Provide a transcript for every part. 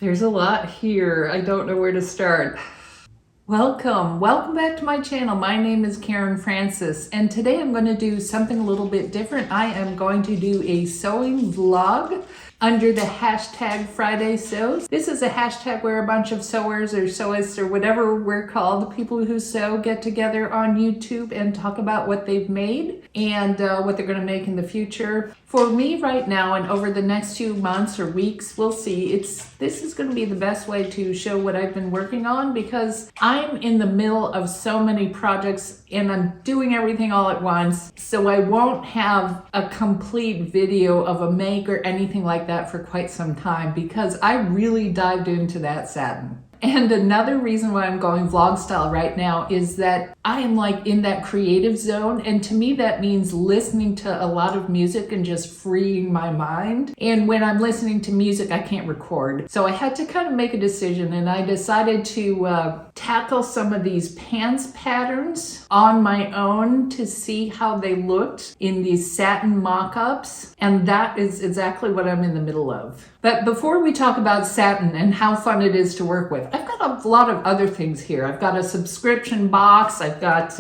There's a lot here. I don't know where to start. Welcome back to my channel. My name is Karen Francis, and today I'm going to do something a little bit different. I am going to do a sewing vlog under the hashtag Friday Sews. This is a hashtag where a bunch of sewers or sewists or whatever we're called, people who sew, get together on YouTube and talk about what they've made and what they're going to make in the future. For me right now and over the next few months or weeks, we'll see, this is going to be the best way to show what I've been working on, because I'm in the middle of so many projects and I'm doing everything all at once. So I won't have a complete video of a make or anything like that for quite some time, because I really dived into that satin. And another reason why I'm going vlog style right now is that I am like in that creative zone, and to me that means listening to a lot of music and just freeing my mind. And when I'm listening to music, I can't record. So I had to kind of make a decision, and I decided to tackle some of these pants patterns on my own to see how they looked in these satin mock-ups, and that is exactly what I'm in the middle of. But before we talk about satin and how fun it is to work with, I've got a lot of other things here. I've got a subscription box, I've got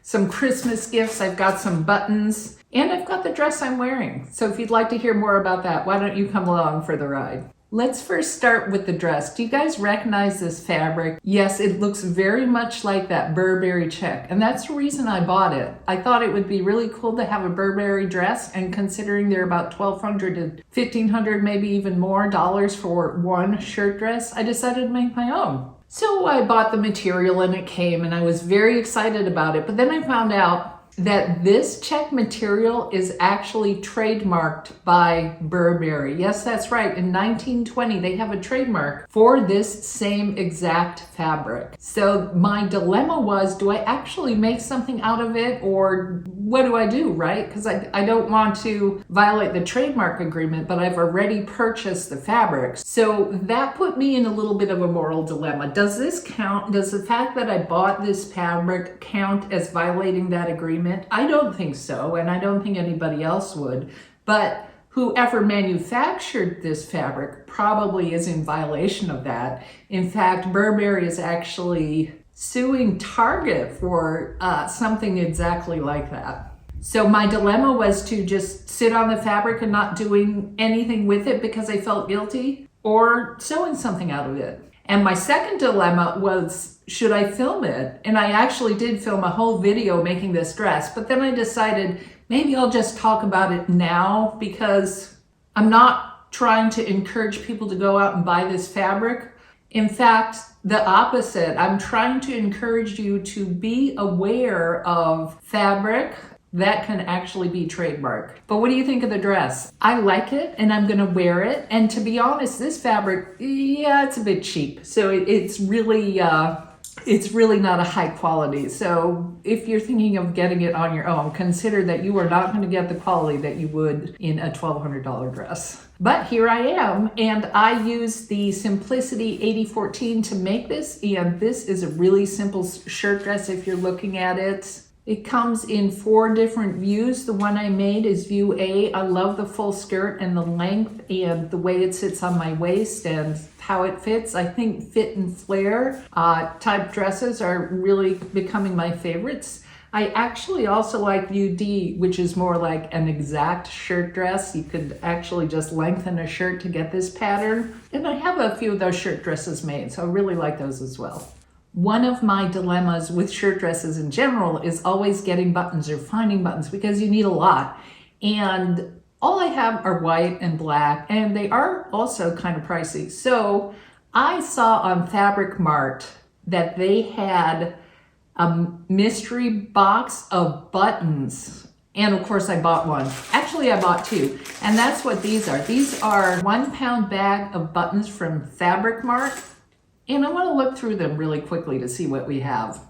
some Christmas gifts, I've got some buttons, and I've got the dress I'm wearing. So if you'd like to hear more about that, why don't you come along for the ride? Let's first start with the dress. Do you guys recognize this fabric? Yes, it looks very much like that Burberry check, and that's the reason I bought it. I thought it would be really cool to have a Burberry dress, and considering they're about $1,200 to $1,500, maybe even more dollars for one shirt dress, I decided to make my own. So I bought the material and it came, and I was very excited about it, but then I found out that this check material is actually trademarked by Burberry. Yes, that's right. In 1920, they have a trademark for this same exact fabric. So my dilemma was, do I actually make something out of it, or what do I do, right? Because I don't want to violate the trademark agreement, but I've already purchased the fabric. So that put me in a little bit of a moral dilemma. Does this count? Does the fact that I bought this fabric count as violating that agreement? I don't think so, and I don't think anybody else would, but whoever manufactured this fabric probably is in violation of that. In fact, Burberry is actually suing Target for something exactly like that. So my dilemma was to just sit on the fabric and not doing anything with it because I felt guilty, or sewing something out of it. And my second dilemma was, should I film it? And I actually did film a whole video making this dress, but then I decided maybe I'll just talk about it now, because I'm not trying to encourage people to go out and buy this fabric. In fact, the opposite. I'm trying to encourage you to be aware of fabric that can actually be trademarked. But what do you think of the dress? I like it, and I'm gonna wear it. And to be honest, this fabric, yeah, it's a bit cheap. So it's really not a high quality. So if you're thinking of getting it on your own, consider that you are not gonna get the quality that you would in a $1,200 dress. But here I am, and I used the Simplicity 8014 to make this, and this is a really simple shirt dress if you're looking at it. It comes in 4 different views. The one I made is view A. I love the full skirt and the length and the way it sits on my waist and how it fits. I think fit and flare type dresses are really becoming my favorites. I actually also like view D, which is more like an exact shirt dress. You could actually just lengthen a shirt to get this pattern. And I have a few of those shirt dresses made, so I really like those as well. One of my dilemmas with shirt dresses in general is always getting buttons or finding buttons, because you need a lot. And all I have are white and black, and they are also kind of pricey. So I saw on Fabric Mart that they had a mystery box of buttons. And of course I bought one. Actually, I bought 2. And that's what these are. These are 1-pound bag of buttons from Fabric Mart. And I want to look through them really quickly to see what we have.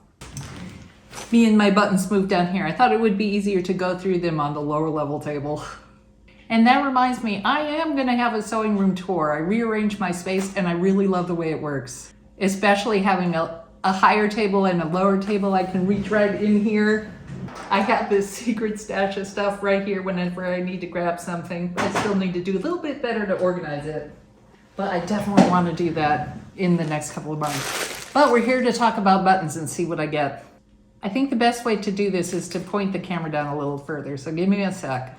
Me and my buttons moved down here. I thought it would be easier to go through them on the lower level table. And that reminds me, I am going to have a sewing room tour. I rearranged my space and I really love the way it works. Especially having a higher table and a lower table. I can reach right in here. I have this secret stash of stuff right here whenever I need to grab something. I still need to do a little bit better to organize it. But I definitely want to do that in the next couple of months. But we're here to talk about buttons and see what I get. I think the best way to do this is to point the camera down a little further. So give me a sec.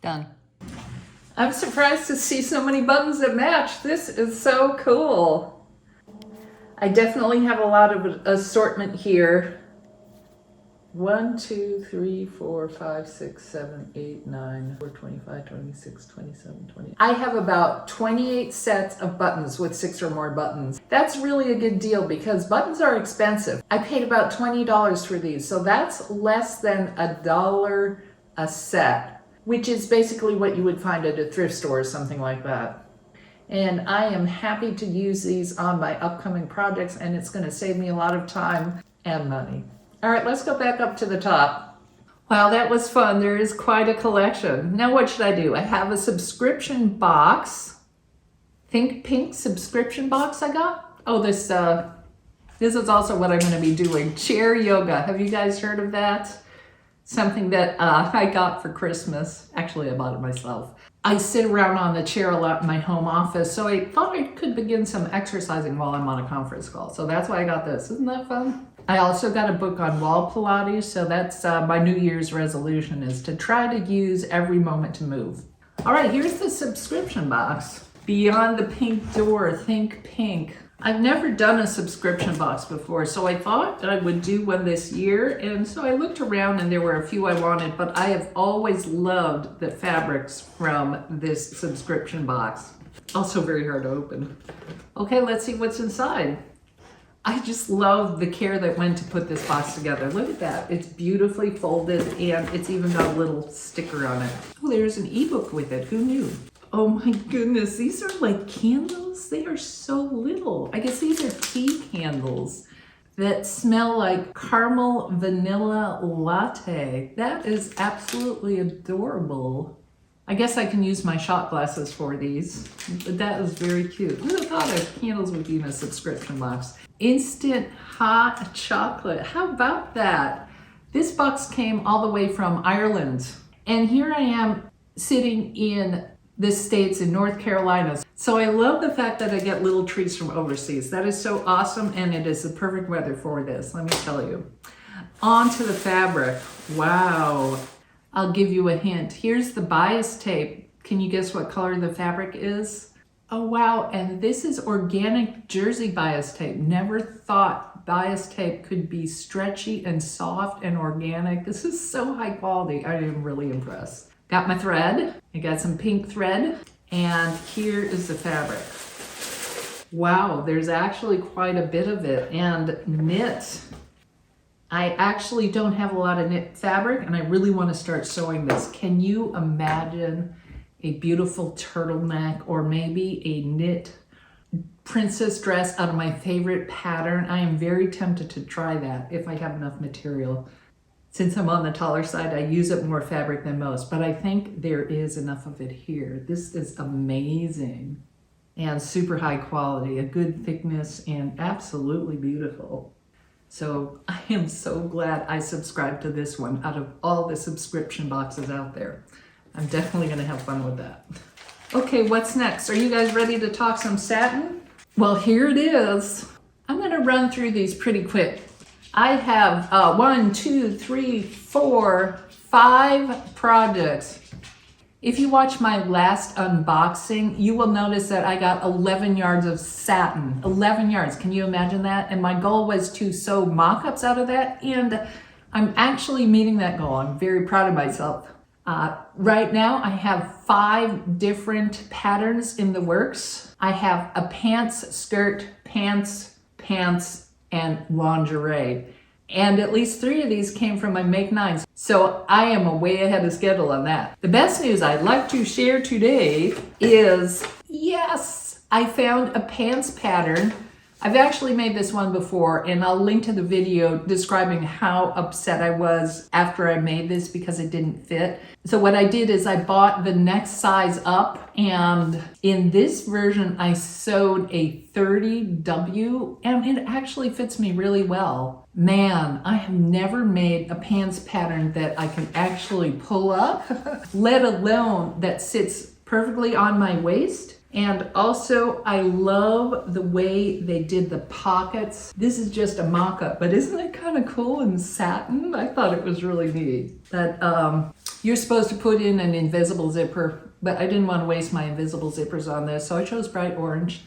Done. I'm surprised to see so many buttons that match. This is so cool. I definitely have a lot of assortment here. 1, 2, 3, 4, 5, 6, 7, 8, 9, 4, 25, 26, 27, 20. I have about 28 sets of buttons with 6 or more buttons. That's really a good deal because buttons are expensive. I paid about $20 for these, so that's less than $1 a set, which is basically what you would find at a thrift store or something like that. And I am happy to use these on my upcoming projects, and it's going to save me a lot of time and money. All right, let's go back up to the top. Wow, that was fun. There is quite a collection. Now what should I do? I have a subscription box. Think Pink subscription box I got. Oh, this is also what I'm going to be doing. Chair yoga. Have you guys heard of that? Something that I got for Christmas. Actually, I bought it myself. I sit around on the chair a lot in my home office, so I thought I could begin some exercising while I'm on a conference call. So that's why I got this. Isn't that fun? I also got a book on wall Pilates, so that's my New Year's resolution is to try to use every moment to move. All right, here's the subscription box. Beyond the Pink Door, Think Pink. I've never done a subscription box before, so I thought that I would do one this year, and so I looked around and there were a few I wanted, but I have always loved the fabrics from this subscription box. Also very hard to open. Okay, let's see what's inside. I just love the care that went to put this box together. Look at that. It's beautifully folded and it's even got a little sticker on it. Oh, there's an ebook with it. Who knew? Oh my goodness, these are like candles. They are so little. I guess these are tea candles that smell like caramel vanilla latte. That is absolutely adorable. I guess I can use my shot glasses for these, but that is very cute. Who would have thought of candles would be in a subscription box? Instant hot chocolate. How about that? This box came all the way from Ireland. And here I am sitting in the States in North Carolina. So I love the fact that I get little treats from overseas. That is so awesome, and it is the perfect weather for this, let me tell you. On to the fabric. Wow. I'll give you a hint. Here's the bias tape. Can you guess what color the fabric is? Oh wow, and this is organic jersey bias tape. Never thought bias tape could be stretchy and soft and organic. This is so high quality. I am really impressed. Got my thread. I got some pink thread, and here is the fabric. Wow, there's actually quite a bit of it, and knit. I actually don't have a lot of knit fabric, and I really want to start sewing this. Can you imagine a beautiful turtleneck or maybe a knit princess dress out of my favorite pattern? I am very tempted to try that if I have enough material. Since I'm on the taller side, I use up more fabric than most, but I think there is enough of it here. This is amazing and super high quality, a good thickness, and absolutely beautiful. So I am so glad I subscribed to this one out of all the subscription boxes out there. I'm definitely gonna have fun with that. Okay, what's next? Are you guys ready to talk some satin? Well, here it is. I'm gonna run through these pretty quick. I have 1, 2, 3, 4, 5 projects. If you watch my last unboxing, you will notice that I got 11 yards of satin. 11 yards, can you imagine that? And my goal was to sew mock-ups out of that, and I'm actually meeting that goal. I'm very proud of myself. Right now, I have 5 different patterns in the works. I have a pants, skirt, pants, and lingerie. And at least 3 of these came from my Make 9s. So I am way ahead of schedule on that. The best news I'd like to share today is, yes, I found a pants pattern I've actually made this one before, and I'll link to the video describing how upset I was after I made this because it didn't fit. So what I did is I bought the next size up, and in this version I sewed a 30W, and it actually fits me really well. Man, I have never made a pants pattern that I can actually pull up, let alone that sits perfectly on my waist. And also, I love the way they did the pockets. This is just a mock-up, but isn't it kind of cool in satin? I thought it was really neat. That you're supposed to put in an invisible zipper, but I didn't want to waste my invisible zippers on this, so I chose bright orange.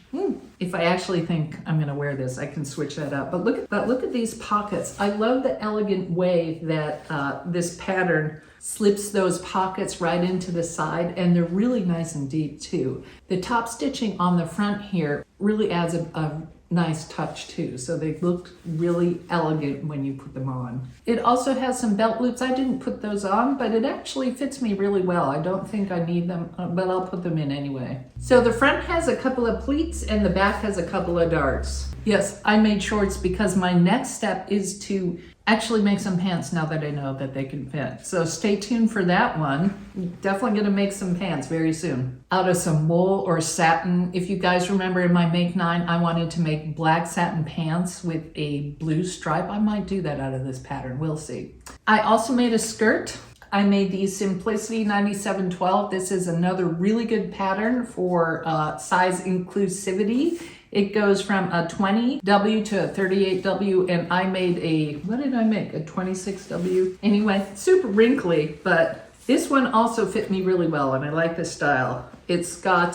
If I actually think I'm gonna wear this, I can switch that up. But look at these pockets. I love the elegant way that this pattern slips those pockets right into the side, and they're really nice and deep too. The top stitching on the front here really adds a nice touch too, so they look really elegant when you put them on. It also has some belt loops. I didn't put those on, but it actually fits me really well. I don't think I need them, but I'll put them in anyway. So the front has a couple of pleats and the back has a couple of darts. Yes, I made shorts because my next step is to actually make some pants now that I know that they can fit. So stay tuned for that one. Definitely gonna make some pants very soon. Out of some wool or satin. If you guys remember in my Make 9, I wanted to make black satin pants with a blue stripe. I might do that out of this pattern, we'll see. I also made a skirt. I made the Simplicity 9712. This is another really good pattern for size inclusivity. It goes from a 20W to a 38W, and I made a, what did I make? A 26W? Anyway, super wrinkly, but this one also fit me really well, and I like the style. It's got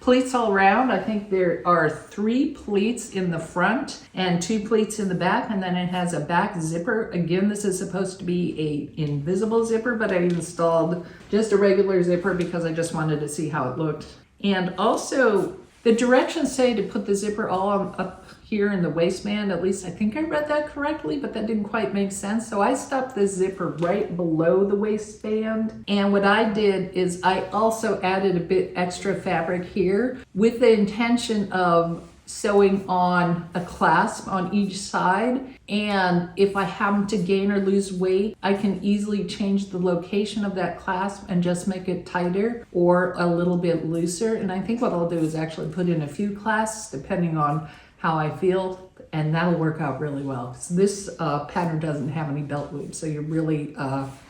pleats all around. I think there are 3 pleats in the front and 2 pleats in the back, and then it has a back zipper. Again, this is supposed to be a invisible zipper, but I installed just a regular zipper because I just wanted to see how it looked. And also, the directions say to put the zipper all up here in the waistband. At least I think I read that correctly, but that didn't quite make sense. So I stuck the zipper right below the waistband. And what I did is I also added a bit extra fabric here with the intention of sewing on a clasp on each side. And if I happen to gain or lose weight, I can easily change the location of that clasp and just make it tighter or a little bit looser. And I think what I'll do is actually put in a few clasps depending on how I feel, and that'll work out really well. So this pattern doesn't have any belt loops, so you're really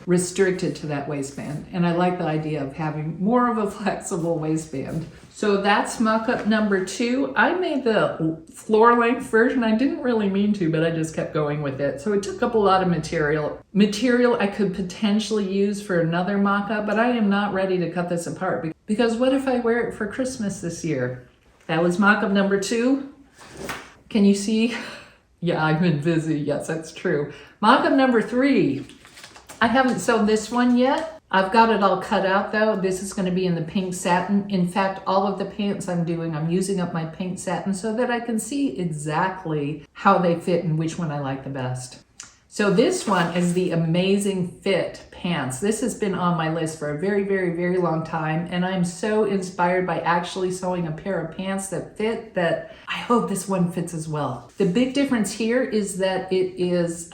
restricted to that waistband. And I like the idea of having more of a flexible waistband. So that's mock-up number 2. I made the floor length version. I didn't really mean to, but I just kept going with it. So it took up a lot of material. Material I could potentially use for another mock-up, but I am not ready to cut this apart because what if I wear it for Christmas this year? That was mock-up number 2. Can you see? Yeah, I've been busy. Yes, that's true. Mock-up number 3. I haven't sewn this one yet. I've got it all cut out though. This is going to be in the pink satin. In fact, all of the pants I'm doing, I'm using up my pink satin so that I can see exactly how they fit and which one I like the best. So this one is the Amazing Fit pants. This has been on my list for a very, very, very long time, and I'm so inspired by actually sewing a pair of pants that fit that I hope this one fits as well. The big difference here is that it is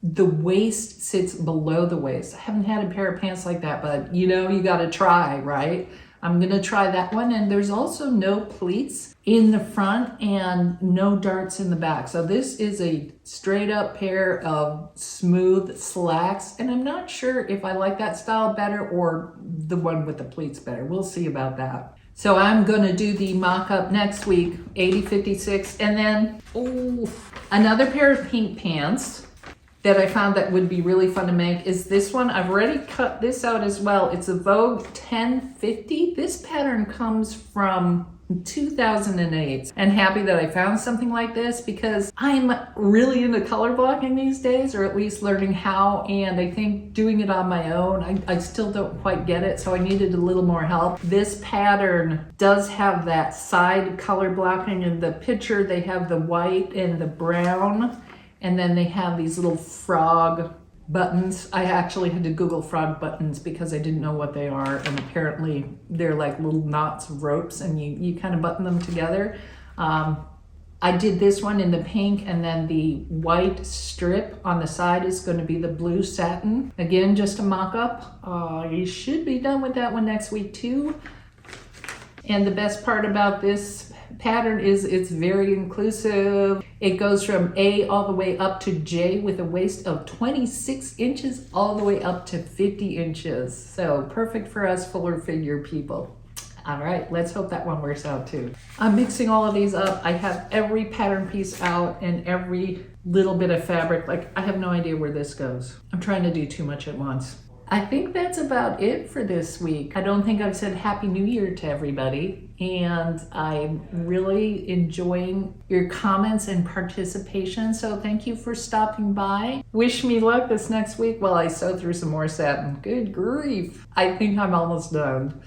the waist sits below the waist. I haven't had a pair of pants like that, but you know, you gotta try, right? I'm gonna try that one. And there's also no pleats in the front and no darts in the back. So this is a straight up pair of smooth slacks. And I'm not sure if I like that style better or the one with the pleats better. We'll see about that. So I'm gonna do the mock-up next week, 8056. And then, another pair of pink pants that I found that would be really fun to make is this one. I've already cut this out as well. It's a Vogue 1050. This pattern comes from 2008. And happy that I found something like this because I'm really into color blocking these days, or at least learning how, and I think doing it on my own, I still don't quite get it, so I needed a little more help. This pattern does have that side color blocking. In the picture, they have the white and the brown, and then they have these little frog buttons. I actually had to Google frog buttons because I didn't know what they are, and apparently they're like little knots of ropes and you kind of button them together. I I did this one in the pink, and then the white strip on the side is going to be the blue satin. Again, just a mock-up. You should be done with that one next week too. And the best part about this pattern is it's very inclusive. It goes from A all the way up to J with a waist of 26 inches all the way up to 50 inches. So perfect for us fuller figure people. All right, let's hope that one works out too. I'm mixing all of these up. I have every pattern piece out and every little bit of fabric. Like, I have no idea where this goes. I'm trying to do too much at once. I think that's about it for this week. I don't think I've said Happy New Year to everybody, and I'm really enjoying your comments and participation, so thank you for stopping by. Wish me luck this next week while I sew through some more satin. Good grief. I think I'm almost done.